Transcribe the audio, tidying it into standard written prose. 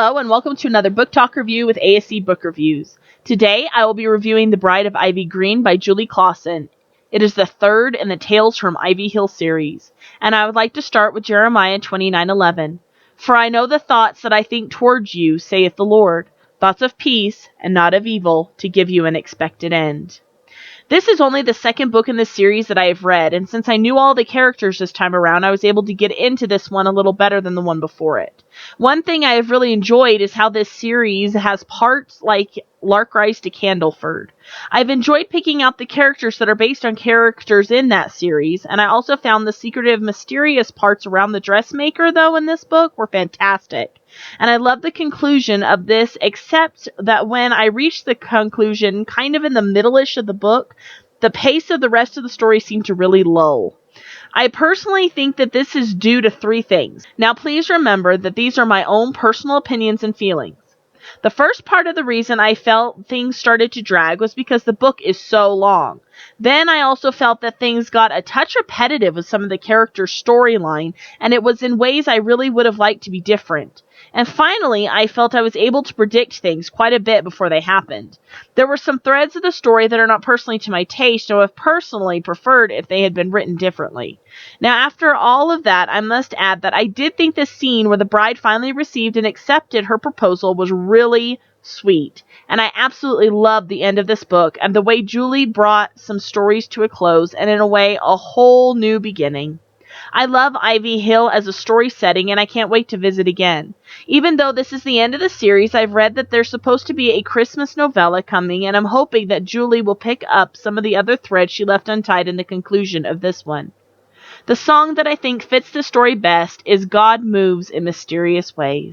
Hello and welcome to another book talk review with ASC Book Reviews. Today I will be reviewing The Bride of Ivy Green by Julie Klassen. It is the third in the Tales from Ivy Hill series, and I would like to start with Jeremiah 29:11. For I know the thoughts that I think towards you, saith the Lord, thoughts of peace and not of evil, to give you an expected end. This is only the second book in this series that I have read, and since I knew all the characters this time around, I was able to get into this one a little better than the one before it. One thing I have really enjoyed is how this series has parts like Lark Rise to Candleford. I've enjoyed picking out the characters that are based on characters in that series, and I also found the secretive, mysterious parts around the dressmaker, though, in this book were fantastic. And I love the conclusion of this, except that when I reached the conclusion kind of in the middle-ish of the book, the pace of the rest of the story seemed to really lull. I personally think that this is due to three things. Now please remember that these are my own personal opinions and feelings. The first part of the reason I felt things started to drag was because the book is so long. Then I also felt that things got a touch repetitive with some of the characters' storyline, and it was in ways I really would have liked to be different. And finally, I felt I was able to predict things quite a bit before they happened. There were some threads of the story that are not personally to my taste, or have personally preferred if they had been written differently. Now, after all of that, I must add that I did think the scene where the bride finally received and accepted her proposal was really sweet. And I absolutely loved the end of this book and the way Julie brought some stories to a close and in a way a whole new beginning. I love Ivy Hill as a story setting, and I can't wait to visit again. Even though this is the end of the series, I've read that there's supposed to be a Christmas novella coming, and I'm hoping that Julie will pick up some of the other threads she left untied in the conclusion of this one. The song that I think fits the story best is God Moves in Mysterious Ways.